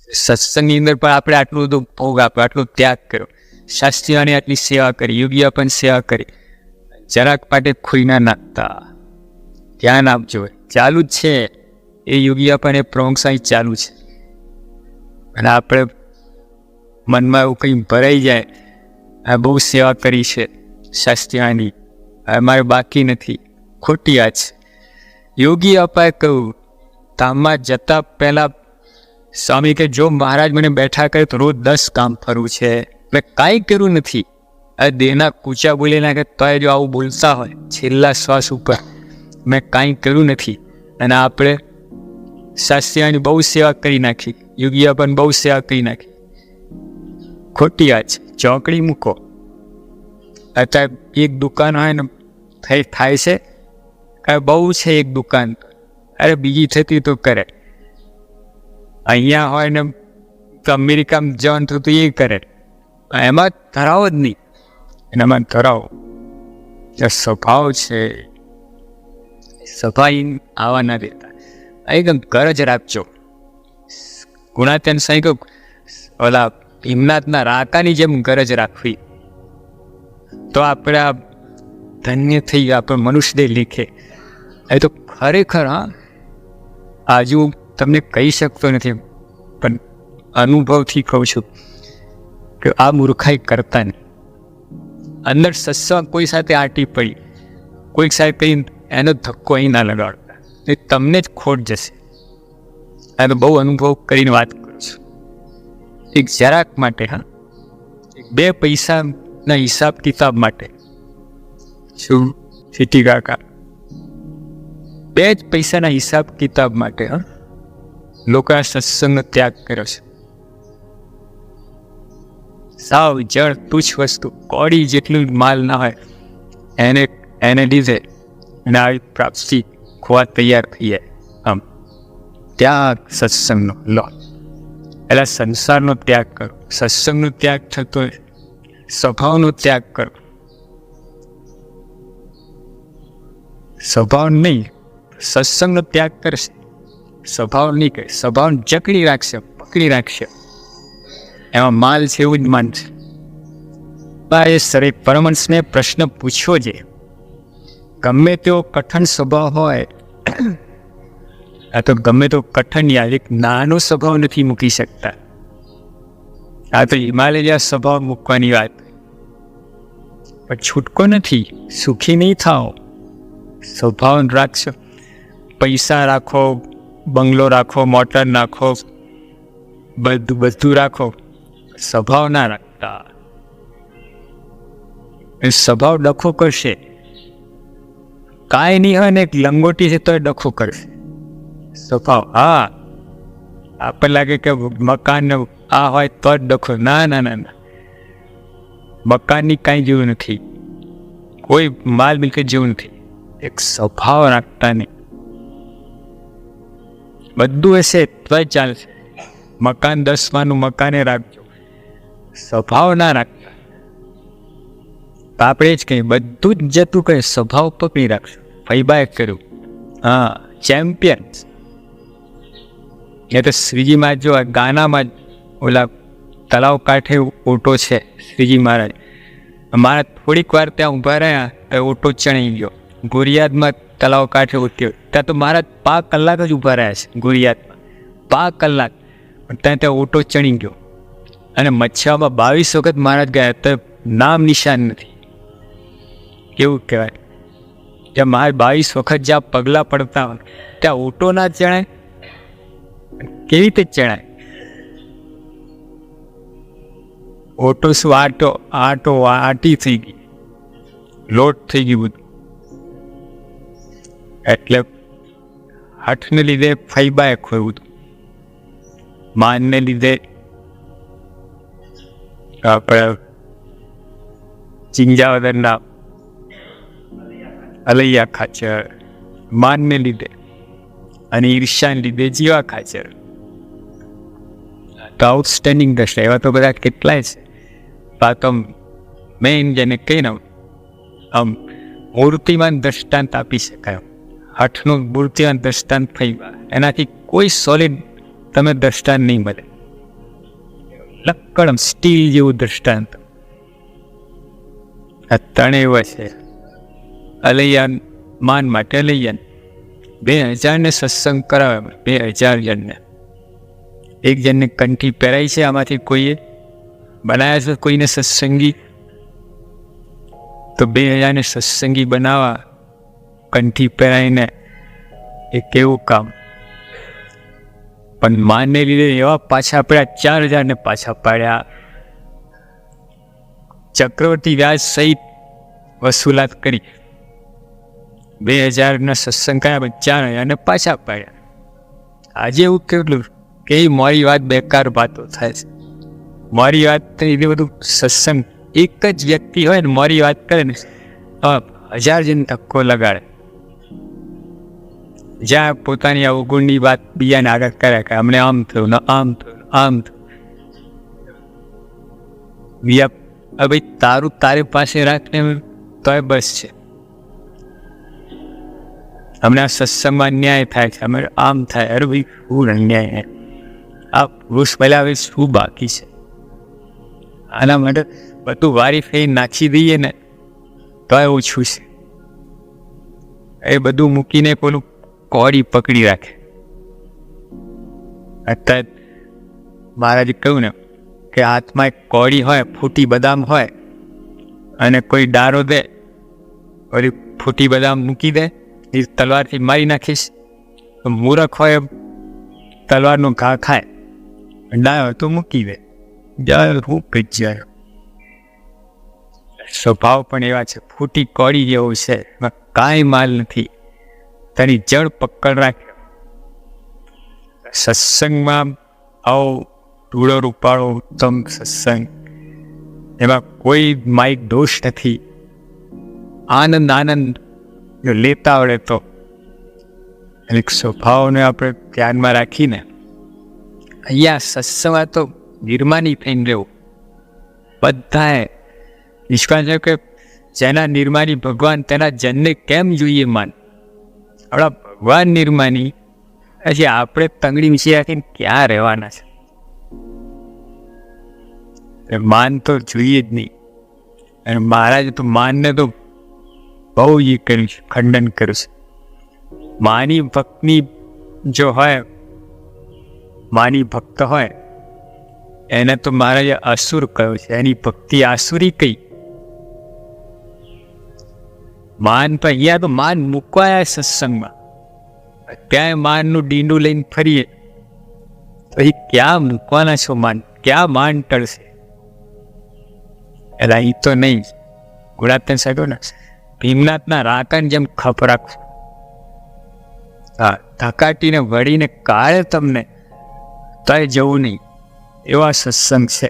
સત્સંગની અંદર પણ આપણે આટલું બધું ભોગ આપ્યો, આટલો ત્યાગ કર્યો, શાસ્ત્રીઓની આટલી સેવા કરી, યોગીઓ પણ સેવા કરી, જરાક માટે ખોઈ ના નાખતા. ધ્યાન આપજો, ચાલુ જ છે એ યોગીઓ પણ એ પ્રવંગસાઈ ચાલુ છે. અને આપણે મનમાં એવું કંઈ ભરાઈ જાય, આ બહુ સેવા કરી છે શાસ્ત્રીઓની, અમારે બાકી નથી, ખોટી વાત છે. યોગી અપાય કહ્યું, ધામમાં જતા પહેલાં સ્વામી કે જો મહારાજ મને બેઠા કરે તો રોજ 10 કામ ફરવું છે, મેં કાંઈ કર્યું નથી. આ દેહના કૂચા બોલી નાખે તોય જો આવું બોલતા હોય છેલ્લા શ્વાસ ઉપર, મેં કાંઈ કર્યું નથી. અને આપણે શાસ્ત્રીઓની બહુ સેવા કરી નાખી, યોગીઓ પણ બહુ સેવા કરી નાખી, ખોટી વાત છે. ચોકડી મૂકો. અત્યારે એક દુકાન હોય ને થાય છે, બહુ છે એક દુકાન, અરે બીજી થતી તો કરે. અહીંયા હોય ને તો અમેરિકામાં જવાનું થતું એ કરે, એમાં ધરાવો જ નહીં. એનામાં ધરાવો સ્વભાવ છે, સફાઈ આવા ના દેતા. એકદમ ગરજ રાખજો. ગુણાત્યન સાંઈ કહું, ઓલા હિમનાથના રાકાની જેમ ગરજ રાખવી, તો આપણે આ ધન્ય થઈ ગયા. આપણે મનુષ્ય લીખે એ તો ખરેખર. હા, હજુ તમને કહી શકતો નથી, પણ અનુભવથી કહું છું કે આ મૂર્ખાઈ કરતા નહીં. અંદર સત્સંગ કોઈ સાથે આંટી પડી, કોઈક સાથે કંઈ એનો ધક્કો અહીં ના લગાડતા, એ તમને જ ખોટ જશે. આ તો બહુ અનુભવ કરીને વાત કરું છું. એક જરાક માટે, હા, 2 પૈસાના હિસાબ કિતાબ માટે શું સિટી કાકા, 2 જ પૈસાના હિસાબ કિતાબ માટે લોકોએ સત્સંગનો ત્યાગ કર્યો છે. સાવ જળ તુચ્છ વસ્તુ, કોડી જેટલું માલ ના હોય એને લીધે અને આવી પ્રાપ્તિ ખોવા તૈયાર થઈ જાય. આમ ત્યાગ સત્સંગનો લો, એટલે સંસારનો ત્યાગ કરો. સત્સંગનો ત્યાગ થતો સ્વભાવનો ત્યાગ કરો. સ્વભાવ નહીં, સત્સંગનો ત્યાગ કરશે, સ્વભાવ નહીં કરે. સ્વભાવ જકડી રાખશે, પકડી રાખશે, એમાં માલ છે એવું જ માનશે. એ સરે પરમહંસને પ્રશ્ન પૂછ્યો છે, ગમે તેવો કઠણ સ્વભાવ હોય, આ તો ગમે તો કઠણ યાર, એક નાનો સ્વભાવ નથી મૂકી શકતા. આ તો હિમાલય સ્વભાવ મૂકવાની વાત, પણ છૂટકો નથી. સુખી નહીં થાઓ, સ્વભાવ રાખશો. પૈસા રાખો, બંગલો રાખો, મોટર નાખો, બધું રાખો, સ્વભાવ ના રાખતા. એ સ્વભાવ ડખો કરશે. કાંઈ નહીં હોય ને એક લંગોટી છે તો એ ડખો કરશે સ્વભાવ. હા, આપણને લાગે કે મકાન આ હોય તો જ ડખો. ના ના ના ના, મકાનની કાંઈ જેવું નથી, કોઈ માલ મિલકત જેવું નથી. એક સ્વભાવ રાખતા નહીં. બધું હશે તો જ ચાલશે. મકાન 10માનું મકાને રાખજો, સ્વભાવ ના રાખતા. આપણે જ કહીએ બધું જ જતું કહે, સ્વભાવ પકડી રાખશું. ફૈબાએ કર્યું, હા, ચેમ્પિયન. એ તો શ્રીજી મહારાજ જો ગાનામાં ઓલા તળાવ કાંઠે ઓટો છે શ્રીજી મહારાજ. મારા થોડીક વાર ત્યાં ઊભા રહ્યા તો ઓટો ચણી ગયો. ગોરિયાદમાં તળાવ કાંઠે ઉઠ્યો, ત્યાં તો મહારાજ 5 કલાક જ ઊભા રહ્યા છે ગોરિયાદમાં, 5 કલાક. પણ ત્યાં ઓટો ચણી ગયો. અને મચ્છામાં 22 વખત મહારાજ ગયા, તો નામ નિશાન નથી. કેવું કહેવાય, ત્યાં મહારાજ 22 વખત જ્યાં પગલાં પડતા હોય ત્યાં ઓટો ના ચણાય, કેવી રીતે ચણાય? ઓટો શું આટી થઈ ગઈ, લોટ થઈ ગઈ બધું. એટલે હઠને લીધે ફૈબાએ ખોયું હતું, માનને લીધે આપણે ચિંજાવદરના અલૈયા ખાચર, માનને લીધે અને ઈર્ષાને લીધે જીવા ખાચર. તો આઉટસ્ટેન્ડિંગ દ્રષ્ટિ એવા તો બધા કેટલાય છે. તો મેઇન જેને કહીને આમ મૂર્તિમાન દ્રષ્ટાંત આપી શકાય. હઠનું મૂર્તિમાન દ્રષ્ટાંત ફૈબા, એનાથી કોઈ સોલિડ તમે દ્રષ્ટાંત નહીં મળે. લક્કડમ સ્ટીલ જેવું દ્રષ્ટાંત. આ ત્રણેય છે અલૈયાન માન માટે અલૈયાન. 2000 ને સત્સંગ કરાવે, 2000 જણને. એક જણને કંઠી પહેરાઈ છે, આમાંથી કોઈએ બનાવ્યા છે કોઈને સત્સંગી, તો 2000 ને સત્સંગી બનાવવા કંઠી પહેરાઈને એ કેવું કામ. પણ માનને લીધે એવા પાછા પડ્યા, 4000 ને પાછા પાડ્યા. ચક્રવર્તી વ્યાજ સહિત વસૂલાત કરી, 2000 ના સત્સંગ કર્યા, પણ 4000 ને પાછા પાડ્યા. આજે એવું કેટલું કે મારી વાત બેકાર વાતો થાય છે. મારી વાત એ બધું સત્સંગ, એક જ વ્યક્તિ હોય ને મારી વાત કરે ને 1000 જણ ધક્કો લગાડે. જ્યાં પોતાની અવગુણની વાત બીજાને આગળ કરે કે અમને આમ થયું ને આમ થયું આમ થયું. બીજા ભાઈ તારું તારી પાસે રાખને તોય બસ છે. અમને આ સત્સંગમાં અન્યાય થાય છે, અમે આમ થાય. અરે ભાઈ શું અન્યાય? આ પુરુષ બોલાવે શું બાકી છે? આના માટે બધું વારી ફેરી નાખી દઈએ ને તો ઓછું છે. એ બધું મૂકીને પેલું કોડી પકડી રાખે. અત્યારે મહારાજે કહ્યું ને કે હાથમાં એક કોડી હોય, ફૂટી બદામ હોય, અને કોઈ ડારો દે, ઓલી ફૂટી બદામ મૂકી દે, એ તલવારથી મારી નાખીશ. મૂરખ હોય તલવારનો ઘા ખાય, ડાયો તો મૂકી દે, જાય હું પી જાય. સ્વભાવ પણ એવા છે, ફૂટી કોડી જેવું છે, એમાં કાંઈ માલ નથી, તેની જડ પકડ રાખે. સત્સંગમાં આવો રૂડો રૂપાળો ઉત્તમ સત્સંગ, એમાં કોઈ માઇક દોષ નથી. આનંદ આનંદ જો લેતા આવડે તો. એક સ્વભાવને આપણે ધ્યાનમાં રાખીને અહીંયા સત્સંગમાં તો નિર્માની થઈને રહેવું. બધાએ વિશ્વાસ છે કે જેના નિર્માની ભગવાન તેના જનને કેમ જોઈએ માન. આપણા ભગવાન નિર્માની, પછી આપણે તંગડી વિશે રાખીને ક્યાં રહેવાના છે? માન તો જોઈએ જ નહીં. અને મહારાજે તો માનને તો બહુ એ કર્યું છે, ખંડન કર્યું છે. માની ભક્તની જો હોય, માની ભક્ત હોય, એને તો મહારાજે અસુર કહ્યું છે. એની ભક્તિ આસુરી કઈ? માન તો અહીંયા તો માન મૂકવાયા સત્સંગમાં, ત્યાં માનનું ડીંડું લઈને ફરીએ તો એ ક્યાં મૂકવાના છો માન? ક્યાં માન ટળશે? એટલે અહીં તો નહીં. ગુણાત્મા સાહેબ ને ભીમનાથના રાકણ જેમ ખપ રાખો. હા, ધકાટીને વળીને કાળે તમને તોય જવું નહીં, એવા સત્સંગ છે.